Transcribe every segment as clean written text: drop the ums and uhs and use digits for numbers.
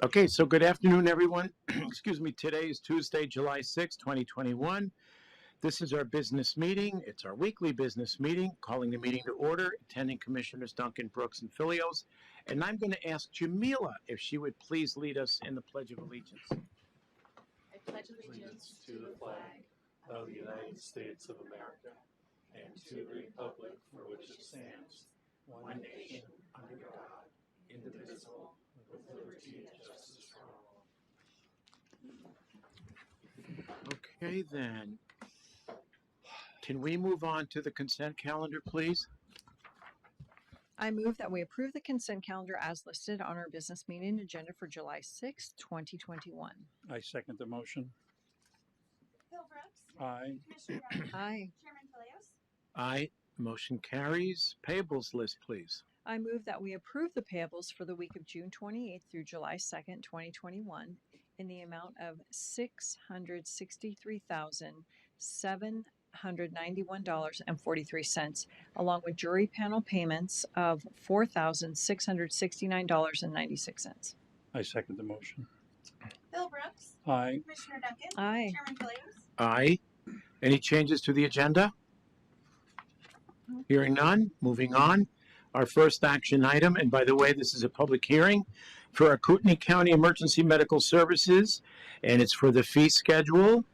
Okay, so good afternoon, everyone. Excuse me. Today is Tuesday, July 6, 2021. This is our business meeting. It's our weekly business meeting, calling the meeting to order, attending Commissioners Duncan, Brooks, and Filios. And I'm going to ask Jamila if she would please lead us in the Pledge of Allegiance. I pledge allegiance to the flag of the United States of America and to the republic for which it stands, one nation, under God, indivisible, with liberty and justice for all. Okay, then. Can we move on to the consent calendar, please? I move that we approve the consent calendar as listed on our business meeting agenda for July 6th, 2021. I second the motion. Bill Brooks. Aye. Commissioner Duncan. Aye. Chairman Filios. Aye. Motion carries. Payables list, please. I move that we approve the payables for the week of June 28th through July 2nd, 2021 in the amount of $663,791.43, along with jury panel payments of $4,669.96. I second the motion. Bill Brooks. Aye. Commissioner Duncan. Aye. Chairman Filios. Aye. Any changes to the agenda? Hearing none, moving on. Our first action item, and by the way, this is a public hearing for our Kootenai County Emergency Medical Services, and it's for the fee schedule,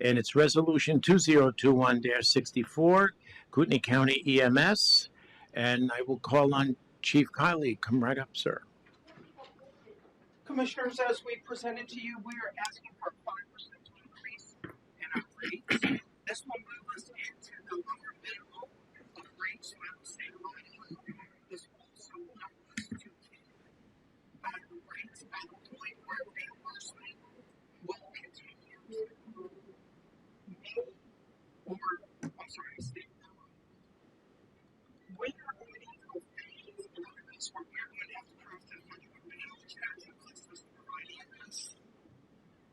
and it's Resolution 2021-64, Kootenai County EMS, and I will call on Chief Kiley. Come right up, sir. Commissioners, as we presented to you, we are asking for a 5% increase in our rates. This will move us into the lower middle of rates throughout the state of Idaho. This will also allow us to keep rates at a point where reimbursement will continue to stay low. We are going to go phase in on this where we're going to have to prove to the federal government how much tax includes us providing this,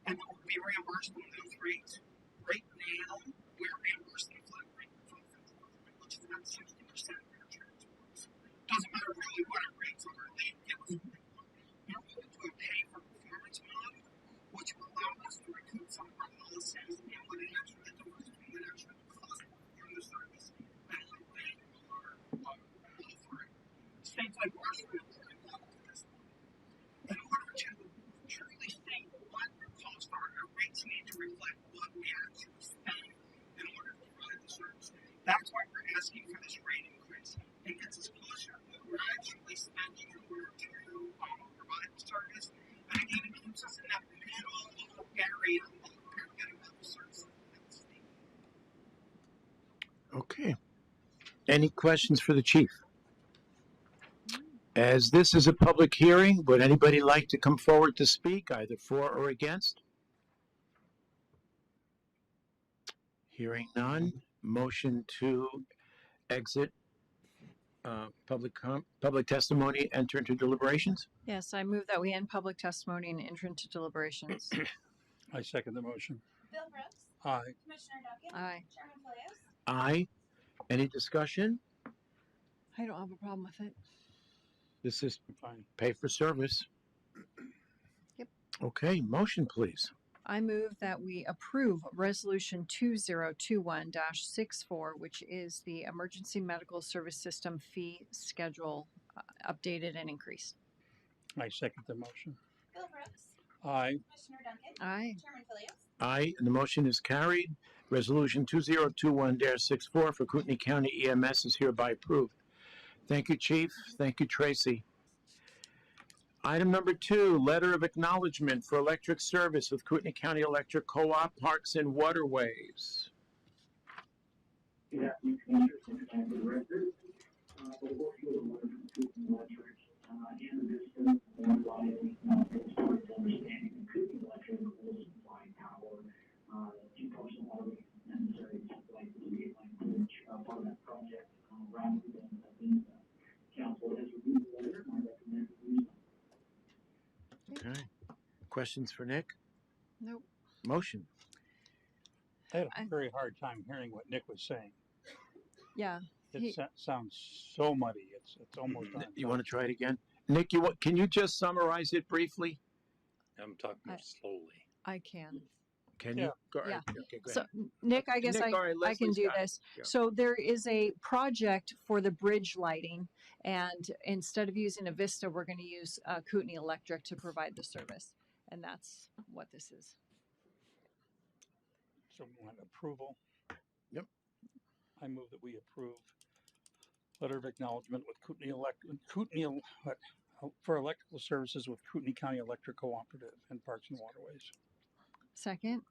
and it will be reimbursed on those rates. Right now, we're reimbursing a flat rate from the federal government, which is about 60% of our insurance bills. Doesn't matter really what our rates are, they give us what they want. We're going to a pay for performance model, which will allow us to recoup some of our losses and what it actually does, what it actually costs to perform the service, and what they are offering. States like Washington are involved in this one. In order to truly state what our costs are, our rates need to reflect what we actually spend in order to provide the service. That's why we're asking for this rate increase. It gets us closer to what we're actually spending in order to provide the service. And again, it keeps us in that middle area of getting medical services in the state. Okay. Any questions for the chief? As this is a public hearing, would anybody like to come forward to speak, either for or against? Hearing none, motion to exit public testimony, enter into deliberations? Yes, I move that we end public testimony and enter into deliberations. I second the motion. Bill Brooks. Aye. Commissioner Duncan. Aye. Chairman Filios. Aye. Any discussion? I don't have a problem with it. This is Fine. pay for service. Yep. Okay, motion please. I move that we approve Resolution 2021-64, which is the Emergency Medical Service System fee schedule updated and increased. I second the motion. Bill Brooks. Aye. Commissioner Duncan. Aye. Chairman Filios. Aye, and the motion is carried. Resolution 2021-64 for Kootenai County EMS is hereby approved. Thank you, Chief. Thank you, Tracy. Item number 2, letter of acknowledgement for electric service with Kootenai County Electric Co-op Parks and Waterways. Good afternoon, Commissioners. And for the record, before you go to letter from Kootenai Electric, and the system, one by understanding that Kootenai Electric will supply power to Parks and Waterways necessary to supply the state line bridge part of that project rather than the council has reviewed the letter, and I recommend we use them. Okay. Questions for Nick? Nope. Motion. I had a very hard time hearing what Nick was saying. Yeah. It sounds so muddy. It's almost on. You want to try it again? Nick, can you just summarize it briefly? I'm talking slowly. I can. Can Yeah. you? Go Yeah. ahead. Okay, go So ahead. Nick, I guess Nick, all right, I can Leslie's do got it. this. Yeah. So there is a project for the bridge lighting, and instead of using a Vista, we're going to use Kootenai Electric to provide the service, and that's what this is. So we want approval. Yep. I move that we approve letter of acknowledgement with for electrical services with Kootenai County Electric Cooperative and Parks and Waterways. Second.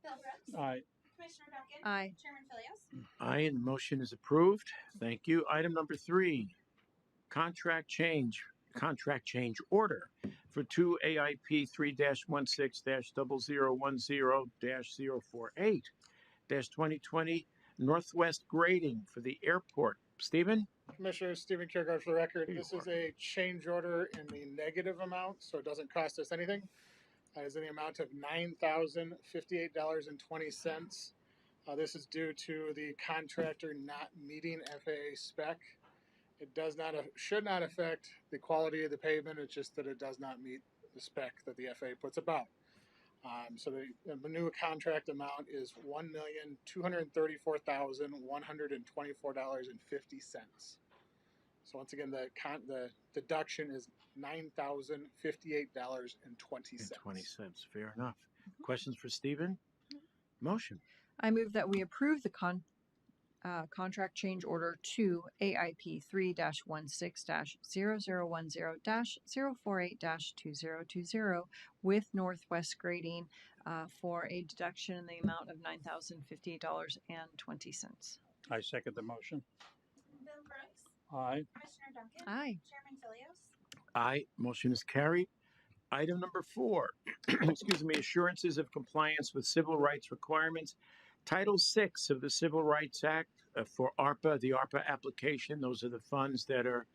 Bill Brooks. Aye. Commissioner Duncan. Aye. Chairman Philios. Aye, and the motion is approved. Thank you. Item number 3, contract change order for 2 AIP 3-16-0010-048-2020 Northwest grading for the airport. Stephen? Commissioner Stephen Kierkegaard for the record. Here you This is a change order in the negative amount, so it doesn't cost us anything. It is in the amount of $9,058.20. This is due to the contractor not meeting FAA spec. It should not affect the quality of the pavement. It's just that it does not meet the spec that the FAA puts about. So the new contract amount is $1,234,124.50. So once again, the deduction is $9,058.20. 20 cents. Fair enough. Questions for Stephen? Motion. I move that we approve the contract change order to AIP 3-16-0010-048-2020 with Northwest Grading for a deduction in the amount of $9,058.20. I second the motion. Bill Brooks. Aye. Commissioner Duncan. Aye. Chairman Philios. Aye. Motion is carried. Item number 4, excuse me, assurances of compliance with civil rights requirements. Title 6 of the Civil Rights Act for ARPA, the ARPA application. Those are the funds that are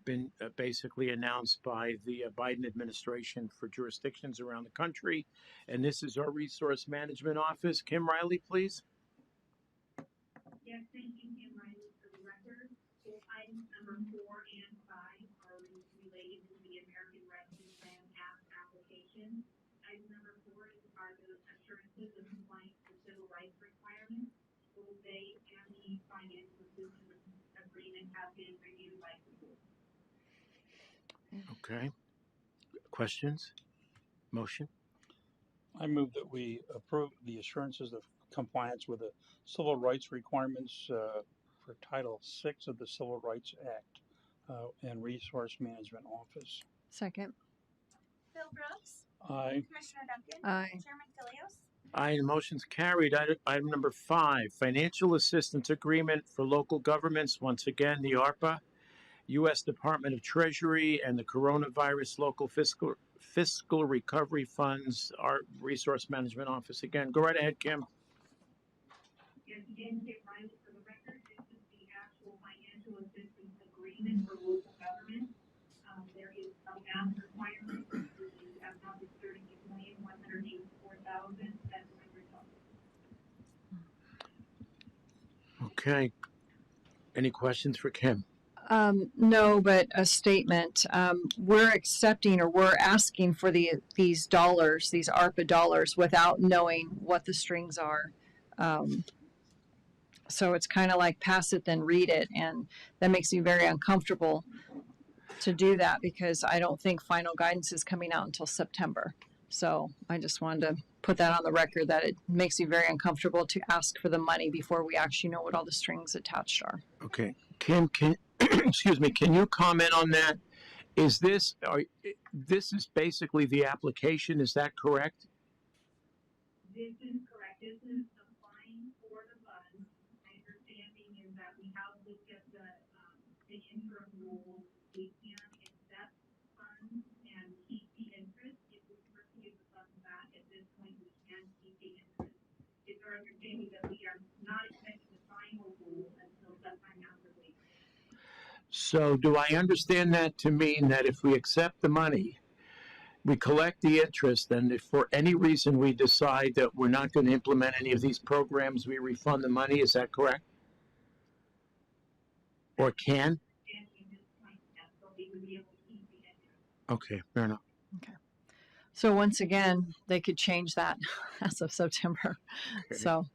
been basically announced by the Biden administration for jurisdictions around the country. And this is our Resource Management Office. Kim Riley, please. Yes, thank you, Kim Riley, for the record. Items number 4 and 5 are related to the American Rescue Plan Act application. Item number 4 are the assurances of compliance with civil rights requirements. Both they and the financial assistance agreement have been reviewed by the board. Okay. Questions? Motion? I move that we approve the assurances of compliance with the civil rights requirements for Title 6 of the Civil Rights Act and Resource Management Office. Second. Bill Brooks. Aye. Commissioner Duncan. Aye. Chairman Philios. Aye, the motion's carried. Item number 5, financial assistance agreement for local governments. Once again, the ARPA, U.S. Department of Treasury, and the Coronavirus Local Fiscal Recovery Funds, our Resource Management Office. Again, go right ahead, Kim. Yes, again, Kim Riley, for the record, this is the actual financial assistance agreement for local government. There is a math requirement, the amount is $36,184,700. Okay. Any questions for Kim? No, but a statement. We're accepting or we're asking for these dollars, these ARPA dollars, without knowing what the strings are. So it's kind of like pass it, then read it. And that makes me very uncomfortable to do that because I don't think final guidance is coming out until September. So I just wanted to put that on the record that it makes me very uncomfortable to ask for the money before we actually know what all the strings attached are. Okay. Kim, excuse me, can you comment on that? Is this is basically the application, is that correct? This is correct. This is applying for the funds. My understanding is that we have looked at the interim rules. We can accept funds and keep the interest. If we receive the funds back at this point, we can keep the interest. It's our understanding that we are not expecting the final rule until sometime after Labor Day. So do I understand that to mean that if we accept the money, we collect the interest, and if for any reason we decide that we're not going to implement any of these programs, we refund the money? Is that correct? Or can? And at this point, yes, so we would be able to keep the interest. Okay, fair enough. So once again, they could change that as of September. Okay. So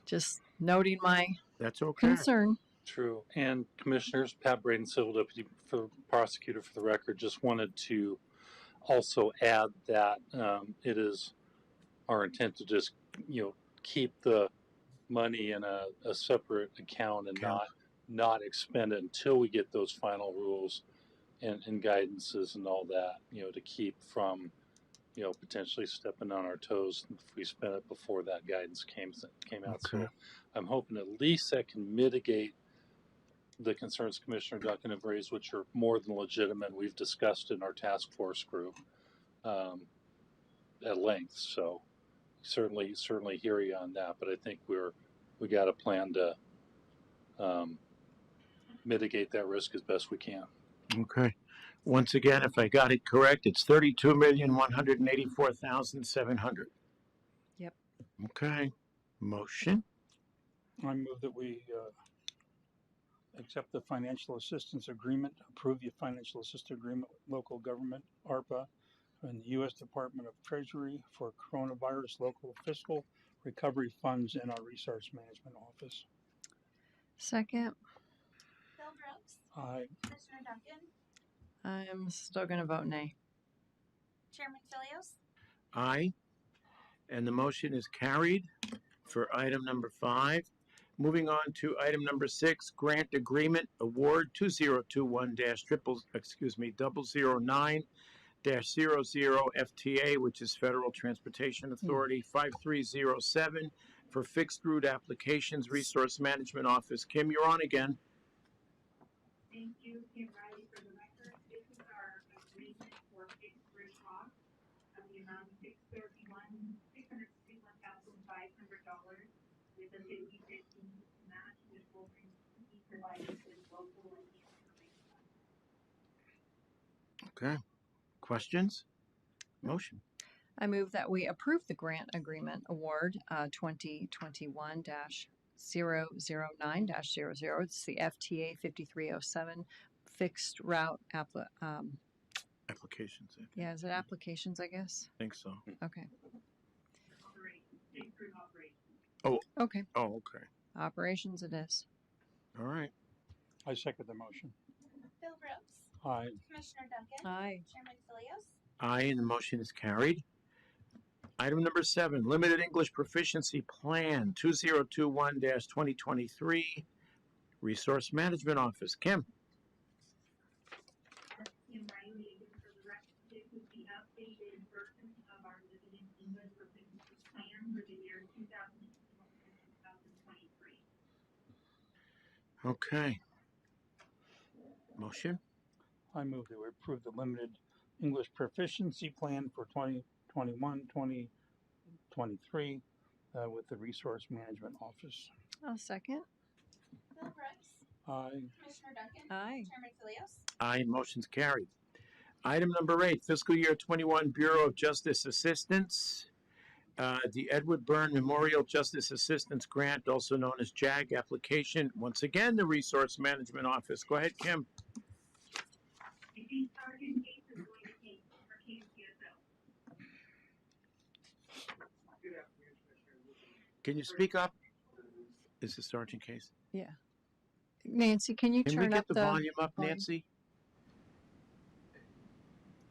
just noting my That's okay. concern. True. And Commissioners, Pat Braden, Civil Deputy for Prosecutor for the record, just wanted to also add that it is our intent to just, keep the money in a separate account and Account. not expend it until we get those final rules and guidances and all that, to keep from, potentially stepping on our toes if we spend it before that guidance came out. Okay. So I'm hoping at least that can mitigate the concerns Commissioner Duncan have raised, which are more than legitimate. We've discussed in our task force group at length. So certainly hear you on that. But I think we got a plan to mitigate that risk as best we can. Okay. Once again, if I got it correct, it's 32,184,700. Yep. Okay. Motion. I move that we accept the financial assistance agreement, approve the financial assistance agreement with local government, ARPA, and the U.S. Department of Treasury for coronavirus local fiscal recovery funds in our resource management office. Second, Bill Brooks, Aye. Commissioner Duncan, I'm still going to vote nay. Chairman Philios, Aye. And the motion is carried for item number 5. Moving on to item number 6, grant agreement award 2021-009-00 FTA, which is Federal Transportation Authority 5307 for fixed route applications resource management office. Kim, you're on again. Thank you, Kim Riley, for the record. This is our agreement for fixed route costs of the amount of $661,500 with a 50/50 match, which will be provided with local and information. Okay. Questions? Motion. I move that we approve the grant agreement award 2021-009-00. It's the FTA 5307 fixed route Applications. I yeah, is it applications, I guess? think so. Okay. Fixed route operations. Okay. Oh, okay. Operations it is. All right. I second the motion. Bill Brooks, Aye. Commissioner Duncan, Aye. Chairman Philios, Aye, and the motion is carried. Item number 7, Limited English Proficiency Plan 2021-2023, Resource Management Office. Kim. Kim Riley, again, for the record. This is the updated version of our limited English proficiency plan for the year 2023. Okay. Motion. I move that we approve the limited English proficiency plan for 2021-2023 with the Resource Management Office. I'll second. Bill Brooks, Aye. Commissioner Duncan, Aye. Chairman Philios, Aye, motion's carried. Item number 8, Fiscal Year 21 Bureau of Justice Assistance. The Edward Byrne Memorial Justice Assistance Grant, also known as JAG application. Once again, the Resource Management Office. Go ahead, Kim. The sergeant case is going to take for KCSO. Good afternoon, Commissioner. Can you speak up? Is the sergeant case? Nancy, can you Can we turn get up the volume up, volume? Nancy?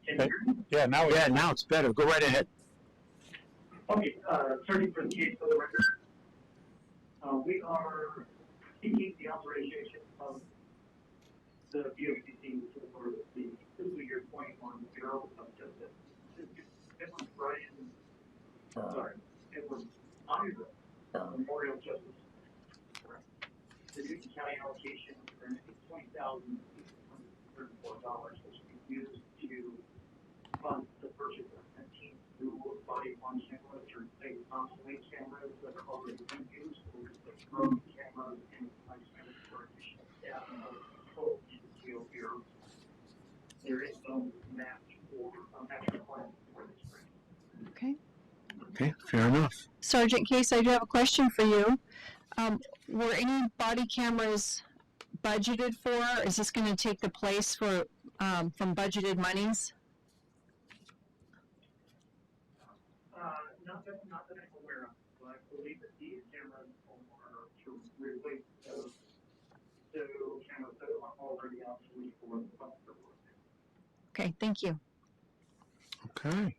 Can you hear me? Yeah, now we Yeah, now it's better. Go right ahead. Okay, starting from the case for the record, we are seeking the authorization of the BOCC for the fiscal year 21 Bureau of Justice. Edward Honorable Memorial Justice. The Newton County allocation for $20,634, which we used to fund the purchase of 17 new body worn cameras or state obsolete cameras that are already being used. We'll replace broken cameras and replacement for additional staff and other control in the GO Bureau. There is no match or match requirement for this grant. Okay. Okay, fair enough. Sergeant Case, I do have a question for you. Were any body cameras budgeted for? Is this going to take the place for from budgeted monies? not that I'm aware of, but I believe that these cameras are to replace those cameras that are already obsolete for the public work. Okay, thank you. Okay.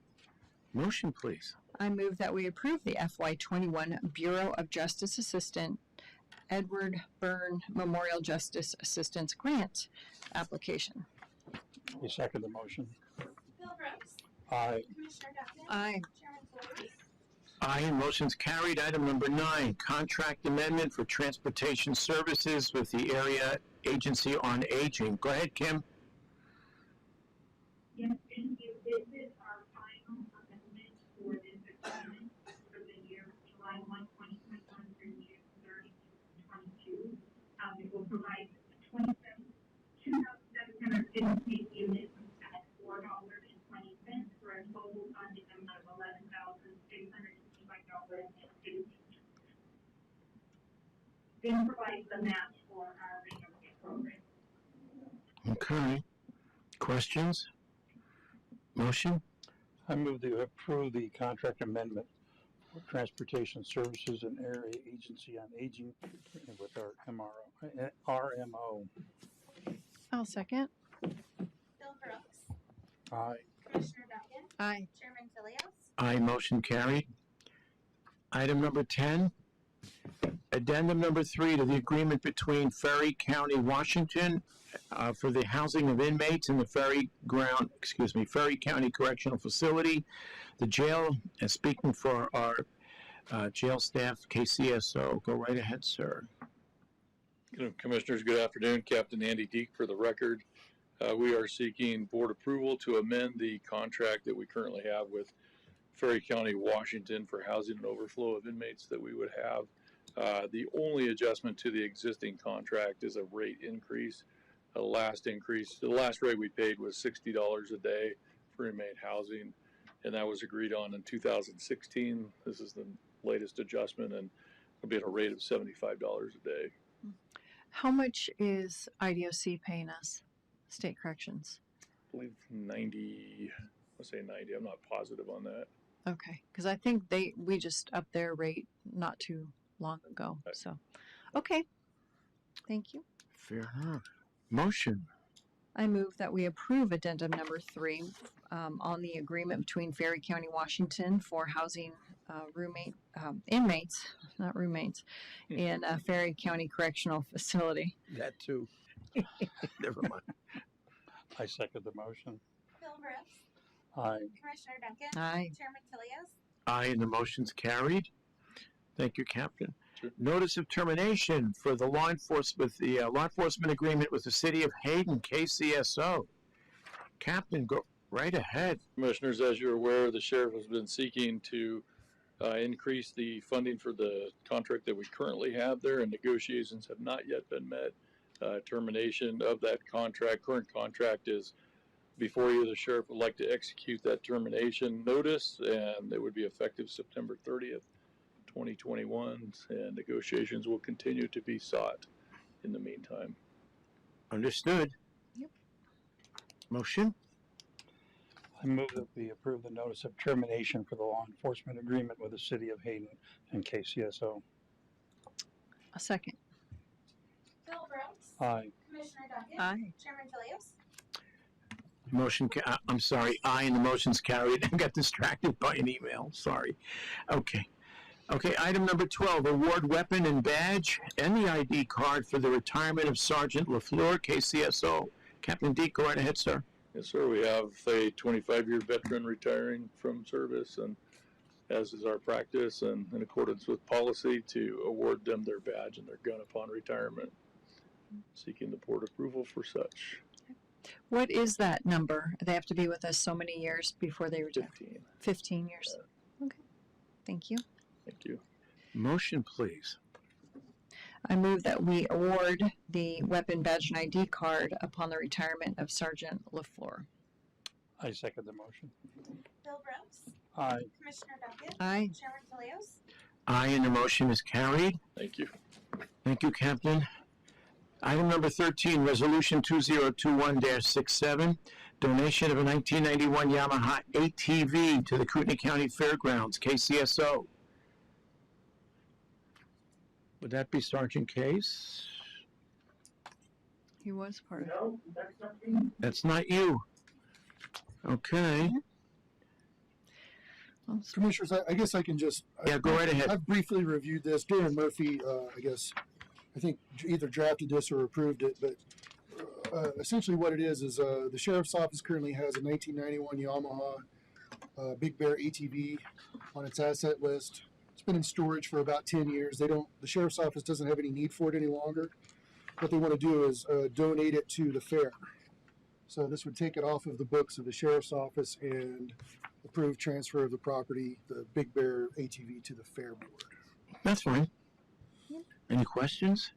Motion, please. I move that we approve the FY21 Bureau of Justice Assistant Edward Byrne Memorial Justice Assistance Grant application. I second the motion. Bill Brooks. Aye. Commissioner Duncan. Aye. Chairman Phillips. Aye, and motion's carried. Item number 9, contract amendment for transportation services with the Area Agency on Aging. Go ahead, Kim. Yes, thank you. This is our final amendment for this agreement for the year July 1, 2021 through June 30, 2022. It will provide 2,750 units at $4.20 for a total funding amount of $11,665.50. This provides the match for our retrofit program. Okay. Questions? Motion? I move to approve the contract amendment for transportation services and area agency on aging with our RMO. I'll second. Bill Brooks. Aye. Commissioner Duncan. Aye. Chairman Phillips. Aye, motion carried. Item number 10, addendum number 3 to the agreement between Ferry County, Washington, for the housing of inmates in the Ferry County Correctional Facility, the jail, and speaking for our jail staff, KCSO. Go right ahead, sir. Commissioners, good afternoon. Captain Andy Deak for the record. We are seeking board approval to amend the contract that we currently have with Ferry County, Washington for housing and overflow of inmates that we would have. The only adjustment to the existing contract is a rate increase. The last rate we paid was $60 a day for inmate housing, and that was agreed on in 2016. This is the latest adjustment, and it'll be at a rate of $75 a day. How much is IDOC paying us, state corrections? I believe 90, I'll say 90, I'm not positive on that. Okay, because I think we just upped their rate not too long ago. Right. So, okay, thank you. Fair enough. Motion. I move that we approve addendum number 3 on the agreement between Ferry County, Washington for housing inmates, not roommates, in a Ferry County Correctional Facility. That too. Never mind. I second the motion. Bill Brooks. Aye. Commissioner Duncan. Aye. Chairman Phillips. Aye, and the motion's carried. Thank you, Captain. Sure. Notice of termination for the law enforcement agreement with the City of Hayden, KCSO. Captain, go right ahead. Commissioners, as you're aware, the sheriff has been seeking to increase the funding for the contract that we currently have there, and negotiations have not yet been met. Termination of that current contract is before you. The sheriff would like to execute that termination notice, and it would be effective September 30th, 2021, and negotiations will continue to be sought in the meantime. Understood. Yep. Motion? I move that we approve the notice of termination for the law enforcement agreement with the City of Hayden and KCSO. A second. Bill Brooks. Aye. Commissioner Duncan. Aye. Chairman Phillips. I'm sorry, aye, and the motion's carried. I got distracted by an email. Sorry. Okay, item number 12, award weapon and badge and the ID card for the retirement of Sergeant LaFleur, KCSO. Captain Deak, go right ahead, sir. Yes, sir. We have a 25-year veteran retiring from service, and as is our practice and in accordance with policy, to award them their badge and their gun upon retirement. Seeking the board approval for such. What is that number? They have to be with us so many years before they retire. 15. 15 years. Okay. Thank you. Thank you. Motion, please. I move that we award the weapon badge and ID card upon the retirement of Sergeant LaFleur. I second the motion. Bill Brooks. Aye. Commissioner Duncan. Aye. Chairman Phillips. Aye, and the motion is carried. Thank you. Thank you, Captain. Item number 13, Resolution 2021-67, Donation of a 1991 Yamaha ATV to the Kootenai County Fairgrounds, KCSO. Would that be Sergeant Case? He was part of it. No, that's something. That's not you. Okay. Well, Commissioners, I guess I can just. Yeah, go right ahead. I've briefly reviewed this. Darren Murphy, I think either drafted this or approved it, but essentially what it is the Sheriff's Office currently has a 1991 Yamaha Big Bear ATV on its asset list. It's been in storage for about 10 years. The Sheriff's Office doesn't have any need for it any longer. What they want to do is donate it to the fair. So this would take it off of the books of the Sheriff's Office and approve transfer of the property, the Big Bear ATV, to the Fair Board. That's fine. Any questions?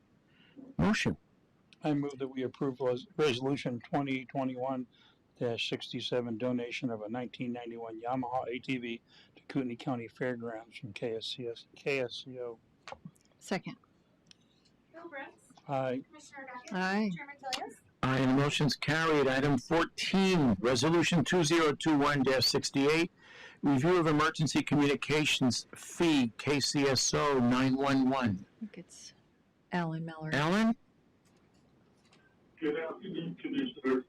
Motion. I move that we approve resolution 2021-67, donation of a 1991 Yamaha ATV to Kootenai County Fairgrounds from KCSO. Second. Bill Brooks. Aye. Commissioner Duncan. Aye. Chairman Philios. Aye, and the motion's carried. Item 14, Resolution 2021-68, review of emergency communications fee, KCSO 911. I think it's Alan Mallory. Alan? Good afternoon, Commissioners.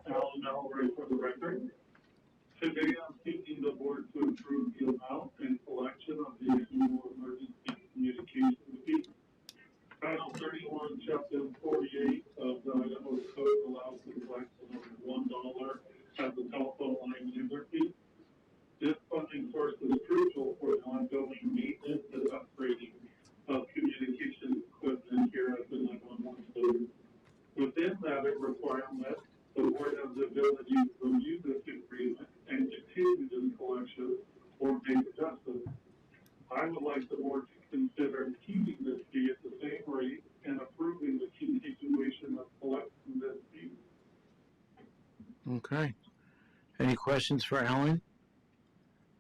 Alan Mallory for the record. Today I'm seeking the board to approve the amount and collection of the annual emergency communications fee. Title 31, Chapter 48 of the Idaho Code allows the collection of $1 as a telephone line user fee. This funding source is crucial for the ongoing maintenance and upgrading of communications equipment here at the 911 center. Within that requirement, the board has the ability to review this agreement and continue this collection or make adjustments. I would like the board to consider keeping this fee at the same rate and approving the continuation of collecting this fee. Okay. Any questions for Alan?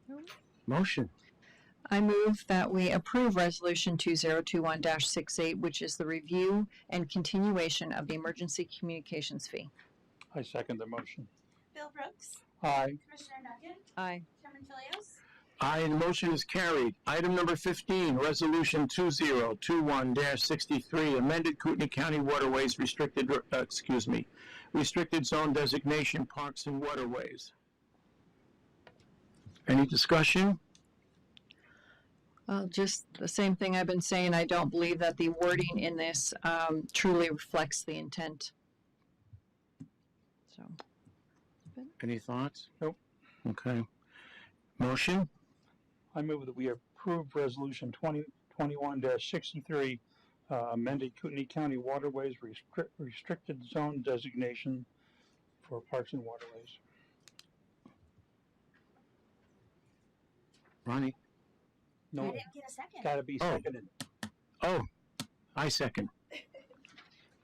No. Motion. I move that we approve Resolution 2021-68, which is the review and continuation of the emergency communications fee. I second the motion. Bill Brooks. Aye. Commissioner Duncan. Aye. Chairman Philios. Aye, and the motion is carried. Item number 15, Resolution 2021-63, amended Kootenai County Waterways restricted zone designation, parks and waterways. Any discussion? Well, just the same thing I've been saying. I don't believe that the wording in this truly reflects the intent. So, Any thoughts? Nope. Okay. Motion? I move that we approve resolution 2021-63, amended Kootenai County Waterways restricted zone designation for parks and waterways. Ronnie? I No, didn't get a second. gotta be Oh. seconded. Oh, I second.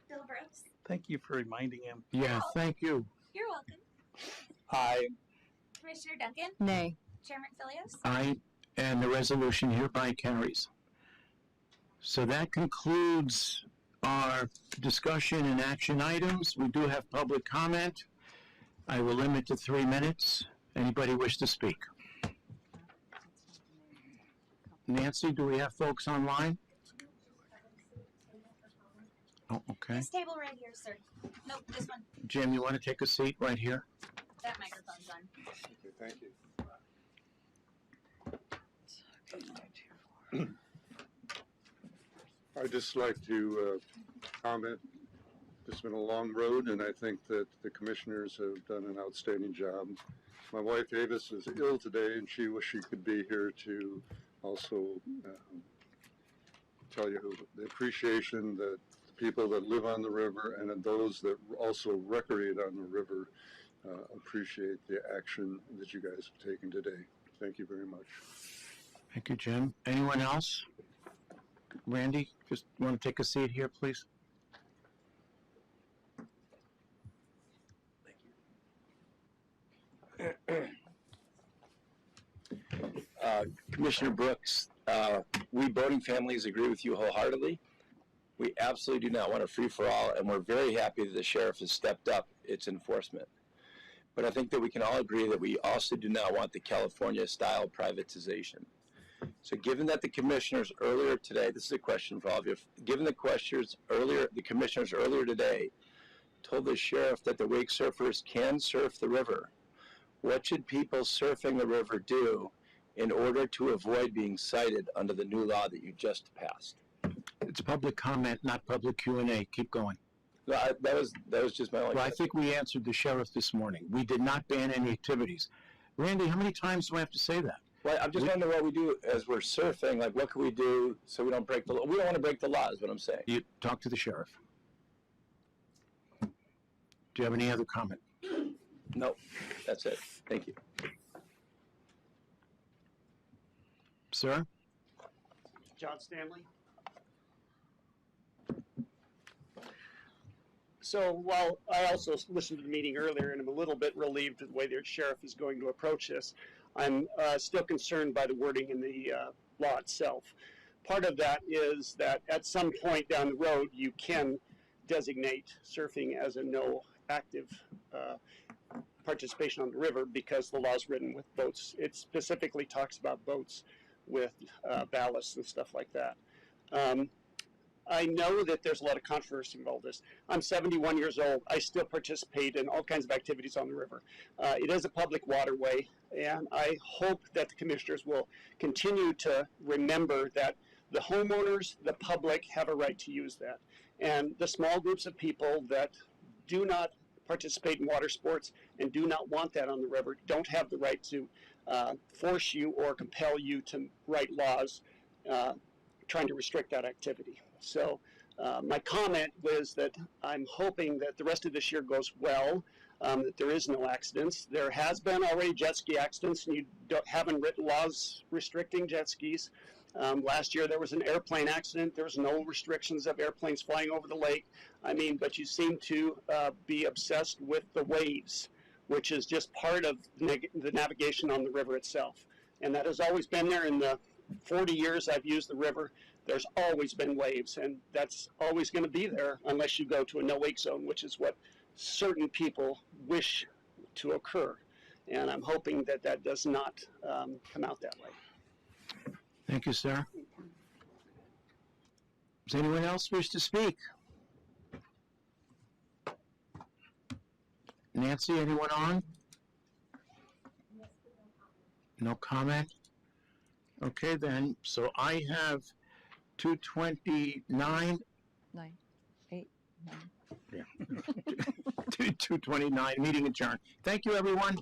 Bill Brooks. Thank you for reminding him. Yeah, thank you. You're welcome. Aye. Commissioner Duncan. nay. Chairman Philios. Aye, and the resolution hereby carries. So that concludes our discussion and action items. We do have public comment. I will limit to 3 minutes. Anybody wish to speak? Nancy, do we have folks online? Oh, okay. This table right here, sir. Nope, this one. Jim, you want to take a seat right here? That microphone's on. Okay, thank you. I'd just like to comment. It's been a long road, and I think that the commissioners have done an outstanding job. My wife Avis is ill today, and she wished she could be here to also tell you the appreciation that the people that live on the river and those that also recreate on the river appreciate the action that you guys have taken today. Thank you very much. Thank you, Jim. Anyone else? Randy, just want to take a seat here, please? Commissioner Brooks, we boating families agree with you wholeheartedly. We absolutely do not want a free-for-all, and we're very happy that the sheriff has stepped up its enforcement. But I think that we can all agree that we also do not want the California-style privatization. So given that the commissioners earlier today, this is a question for all of you, given the commissioners earlier today told the sheriff that the wake surfers can surf the river, what should people surfing the river do in order to avoid being cited under the new law that you just passed? It's public comment, not public Q&A. Keep going. No, that was just my only Well, I think we answered the sheriff this morning. We did not ban any activities. Randy, how many times do I have to say that? Well, I'm just wondering what we do as we're surfing. Like, what can we do so we don't break the law? We don't want to break the law, is what I'm saying. You talk to the sheriff. Do you have any other comment? No, that's it. Thank you. Sir? John Stanley. So while I also listened to the meeting earlier and I'm a little bit relieved at the way the sheriff is going to approach this, I'm still concerned by the wording in the law itself. Part of that is that at some point down the road you can designate surfing as a no active participation on the river because the law is written with boats. It specifically talks about boats with ballast and stuff like that. I know that there's a lot of controversy involved in this. I'm 71 years old. I still participate in all kinds of activities on the river. It is a public waterway, and I hope that the commissioners will continue to remember that the homeowners, the public, have a right to use that. And the small groups of people that do not participate in water sports and do not want that on the river don't have the right to force you or compel you to write laws trying to restrict that activity. So my comment was that I'm hoping that the rest of this year goes well, that there is no accidents. There has been already jet ski accidents, and you haven't written laws restricting jet skis. Last year there was an airplane accident. There was no restrictions of airplanes flying over the lake. I mean, but you seem to be obsessed with the waves, which is just part of the navigation on the river itself. And that has always been there in the 40 years I've used the river. There's always been waves, and that's always going to be there unless you go to a no-wake zone, which is what certain people wish to occur. And I'm hoping that that does not come out that way. Thank you, sir. Does anyone else wish to speak? Nancy, anyone on? No comment? Okay, then. So I have 229. 9, 8, 9. Yeah. 229. Meeting adjourned. Thank you, everyone.